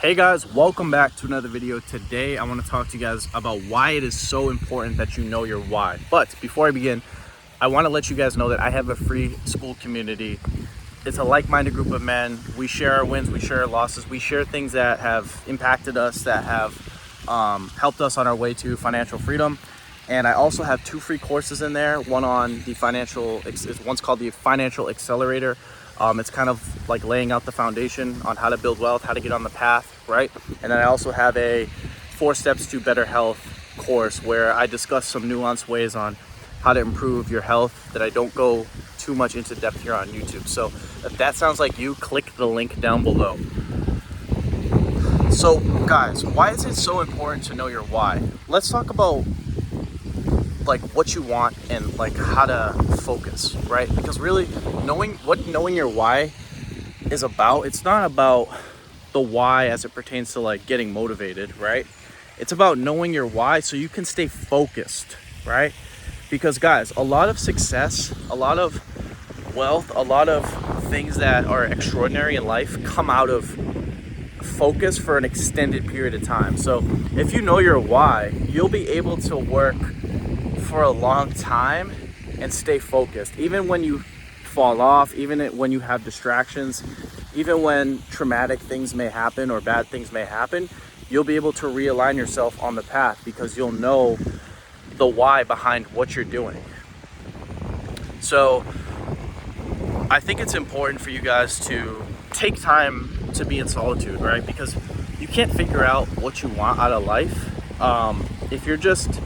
Hey guys, welcome back to another video. Today I want to talk to you guys about why it is so important that you know your why. But before I begin, I want to let you guys know that I have a free school community. It's a like-minded group of men. We share our wins, we share our losses, we share things that have impacted us, that have helped us on our way to financial freedom. And I also have 2 free courses in there. One on the one's called the Financial Accelerator. It's kind of like laying out the foundation on how to build wealth, how to get on the path, right? And then I also have a 4 Steps to Better Health course where I discuss some nuanced ways on how to improve your health that I don't go too much into depth here on YouTube. So if that sounds like you, click the link down below. So guys, why is it so important to know your why? Let's talk about like what you want and like how to focus, right? Because really knowing your why is about, it's not about the why as it pertains to like getting motivated, right? It's about knowing your why so you can stay focused, right? Because guys, a lot of success, a lot of wealth, a lot of things that are extraordinary in life come out of focus for an extended period of time. So if you know your why, you'll be able to work for a long time and stay focused, even when you fall off, even when you have distractions, even when traumatic things may happen or bad things may happen. You'll be able to realign yourself on the path because you'll know the why behind what you're doing. So I think it's important for you guys to take time to be in solitude, right? Because you can't figure out what you want out of life if you're just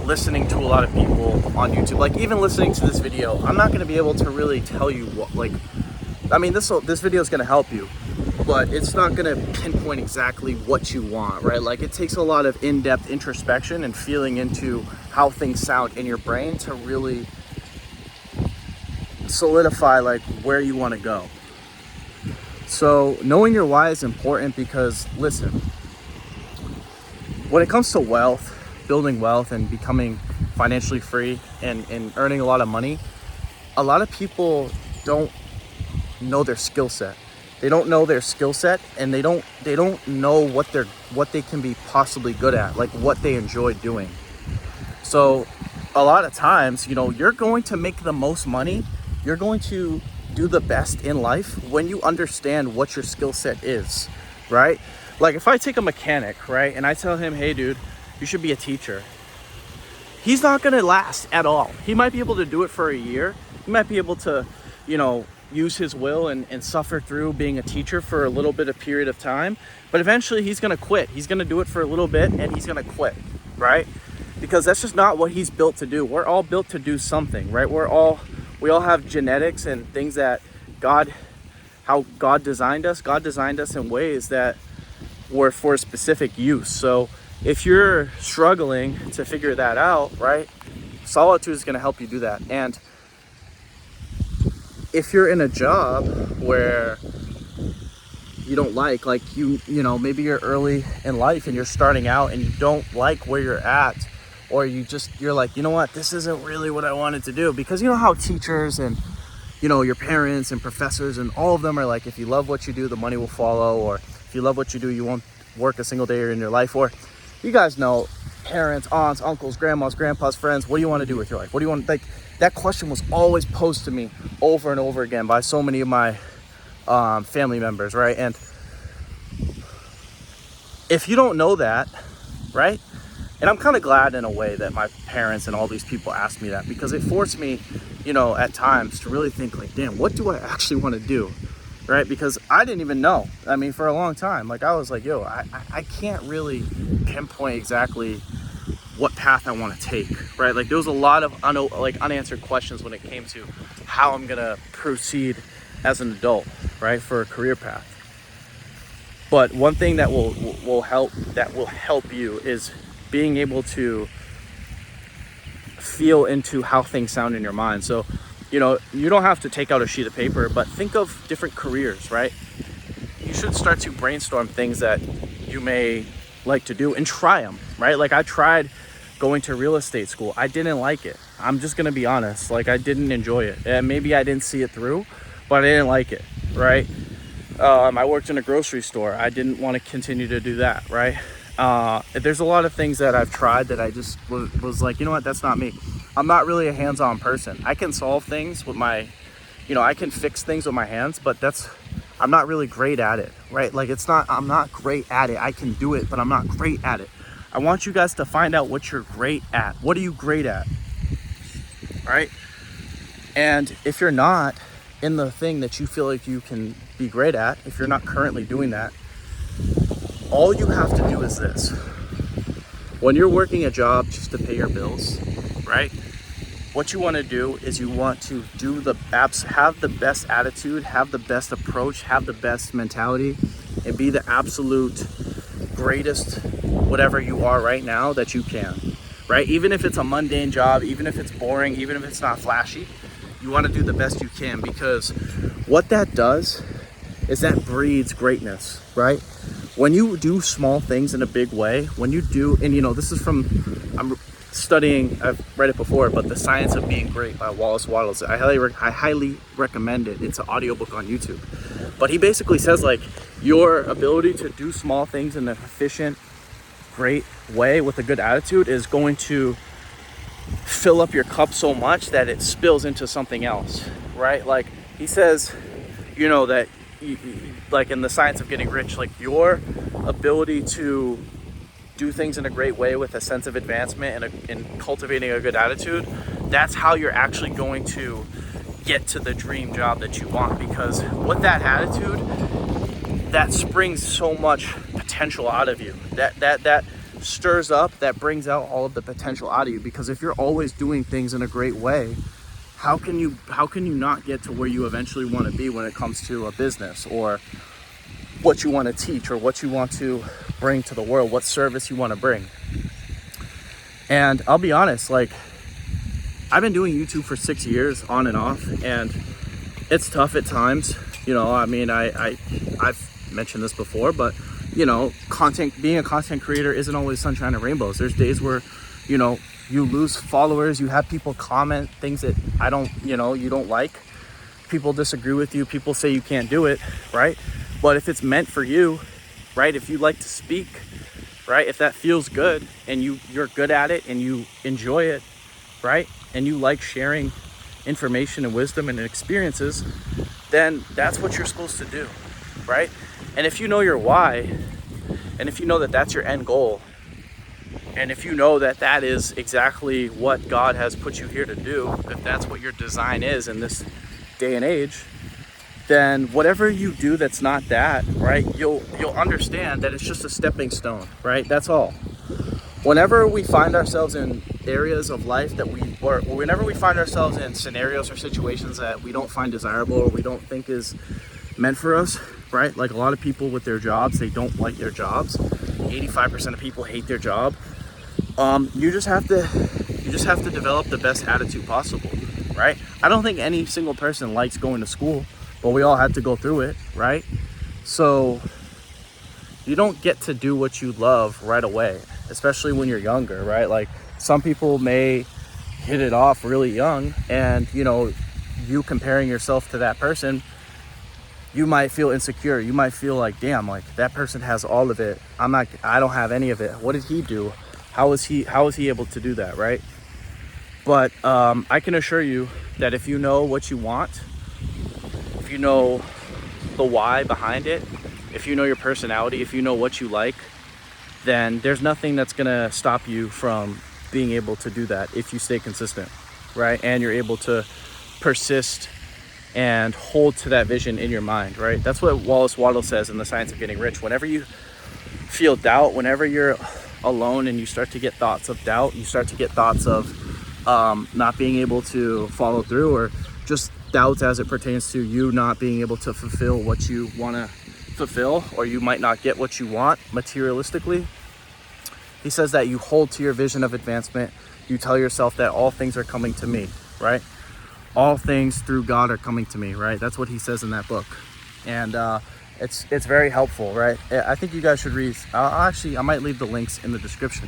listening to a lot of people on YouTube. Like even listening to this video, I'm not going to be able to really tell you what, like, I mean, this video is going to help you, but it's not going to pinpoint exactly what you want, right? Like it takes a lot of in-depth introspection and feeling into how things sound in your brain to really solidify like where you want to go. So knowing your why is important because listen, when it comes to wealth, building wealth and becoming financially free and earning a lot of money, a lot of people don't know their skill set. They don't know their skill set and they don't know what they can be possibly good at, like what they enjoy doing. So a lot of times, you're going to make the most money, you're going to do the best in life when you understand what your skill set is, right? Like if I take a mechanic, right, and I tell him, hey dude, you should be a teacher, he's not going to last at all. He might be able to do it for a year. He might be able to, use his will and suffer through being a teacher for a little bit of period of time. But eventually he's going to quit. He's going to do it for a little bit and he's going to quit, right? Because that's just not what he's built to do. We're all built to do something, right? We all have genetics and things that how God designed us. God designed us in ways that were for a specific use. So if you're struggling to figure that out, right, solitude is going to help you do that. And if you're in a job where you don't like maybe you're early in life and you're starting out and you don't like where you're at, or you're like, you know what, this isn't really what I wanted to do. Because you know how teachers and your parents and professors and all of them are like, if you love what you do, the money will follow, or if you love what you do, you won't work a single day in your life. Or you guys know, parents, aunts, uncles, grandmas, grandpas, friends, what do you want to do with your life? What do you want? Like that question was always posed to me over and over again by so many of my family members, right? And if you don't know that, right? And I'm kind of glad in a way that my parents and all these people asked me that, because it forced me, at times to really think like, damn, what do I actually want to do? Right? Because I didn't even know. I mean, for a long time, like I was like, yo, I can't really pinpoint exactly what path I want to take, right? Like there was a lot of unanswered questions when it came to how I'm going to proceed as an adult, right? For a career path. But one thing that will help you is being able to feel into how things sound in your mind. So, you don't have to take out a sheet of paper, but think of different careers, right? You should start to brainstorm things that you may like to do and try them, right? Like I tried going to real estate school. I didn't like it. I'm just going to be honest. Like I didn't enjoy it. And maybe I didn't see it through, but I didn't like it, right? I worked in a grocery store. I didn't want to continue to do that, right? There's a lot of things that I've tried that I just was like, you know what, that's not me. I'm not really a hands-on person. I can solve things with my, I can fix things with my hands, but I'm not really great at it, right? Like I'm not great at it. I can do it, but I'm not great at it. I want you guys to find out what you're great at. What are you great at, right? And if you're not in the thing that you feel like you can be great at, if you're not currently doing that, all you have to do is this. When you're working a job just to pay your bills, right? What you want to do is you want to have the best attitude, have the best approach, have the best mentality, and be the absolute greatest whatever you are right now that you can, right? Even if it's a mundane job, even if it's boring, even if it's not flashy, you want to do the best you can, because what that does is that breeds greatness, right? When you do small things in a big way, when you do, and this is I'm studying, I've read it before, but The Science of Being Great by Wallace Wattles. I highly recommend it. It's an audiobook on YouTube. But he basically says, like, your ability to do small things in an efficient, great way with a good attitude is going to fill up your cup so much that it spills into something else, right? Like he says, that like in The Science of Getting Rich, like your ability to do things in a great way with a sense of advancement and cultivating a good attitude, that's how you're actually going to get to the dream job that you want. Because with that attitude, that springs so much potential out of you. That stirs up, that brings out all of the potential out of you. Because if you're always doing things in a great way, how can you not get to where you eventually want to be when it comes to a business, or what you want to teach, or what you want to bring to the world, what service you want to bring? And I'll be honest, like, I've been doing YouTube for 6 years on and off, and it's tough at times. I've mentioned this before, but being a content creator isn't always sunshine and rainbows. There's days where you lose followers, you have people comment things that you don't like, people disagree with you, people say you can't do it, right? But if it's meant for you, right, if you like to speak, right, if that feels good and you're good at it and you enjoy it, right, and you like sharing information and wisdom and experiences, then that's what you're supposed to do, right? And if you know your why, and if you know that that's your end goal, and if you know that that is exactly what God has put you here to do, if that's what your design is in this day and age, then whatever you do that's not that, right, you'll understand that it's just a stepping stone, right? That's all. Whenever we find ourselves in areas of life or whenever we find ourselves in scenarios or situations that we don't find desirable or we don't think is meant for us, right? Like a lot of people with their jobs, they don't like their jobs. 85% of people hate their job. You just have to develop the best attitude possible, right? I don't think any single person likes going to school, but we all had to go through it, right? So you don't get to do what you love right away, especially when you're younger, right? Like some people may hit it off really young, and you comparing yourself to that person, you might feel insecure. You might feel like, damn, like that person has all of it. I don't have any of it. What did he do? How is he able to do that, right? But I can assure you that if you know what you want, if you know the why behind it, if you know your personality, if you know what you like, then there's nothing that's gonna stop you from being able to do that if you stay consistent, right? And you're able to persist and hold to that vision in your mind, right? That's what Wallace Wattles says in The Science of Getting Rich. Whenever you feel doubt, whenever you're alone and you start to get thoughts of doubt, you start to get thoughts of not being able to follow through, or just doubts as it pertains to you not being able to fulfill what you want to fulfill, or you might not get what you want materialistically. He says that you hold to your vision of advancement. You tell yourself that all things are coming to me, right? All things through God are coming to me, right? That's what he says in that book. And it's very helpful, right? I think you guys should read. I might leave the links in the description.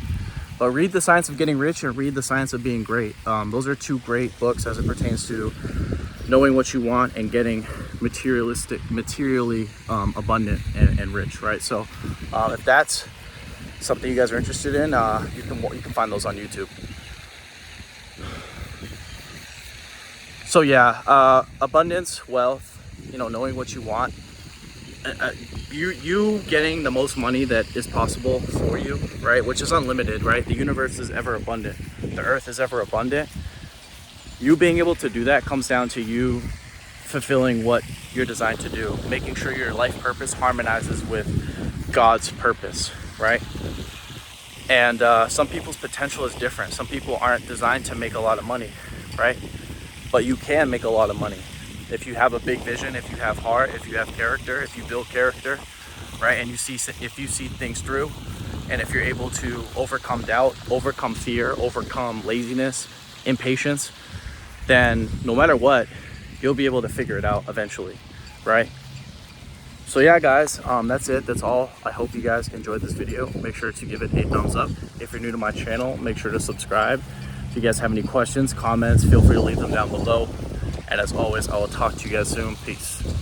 But read The Science of Getting Rich and read The Science of Being Great. Those are two great books as it pertains to knowing what you want and getting materially abundant and rich, right? So if that's something you guys are interested in, you can find those on YouTube. So yeah, abundance, wealth, knowing what you want, you getting the most money that is possible for you, right? Which is unlimited, right? The universe is ever abundant. The earth is ever abundant. You being able to do that comes down to you fulfilling what you're designed to do, making sure your life purpose harmonizes with God's purpose, right? And some people's potential is different. Some people aren't designed to make a lot of money, right? But you can make a lot of money if you have a big vision, if you have heart, if you have character, if you build character, right? And if you see things through, and if you're able to overcome doubt, overcome fear, overcome laziness, impatience, then no matter what, you'll be able to figure it out eventually, right? So yeah, guys, that's it. That's all. I hope you guys enjoyed this video. Make sure to give it a thumbs up. If you're new to my channel, make sure to subscribe. If you guys have any questions, comments, feel free to leave them down below. And as always, I will talk to you guys soon. Peace.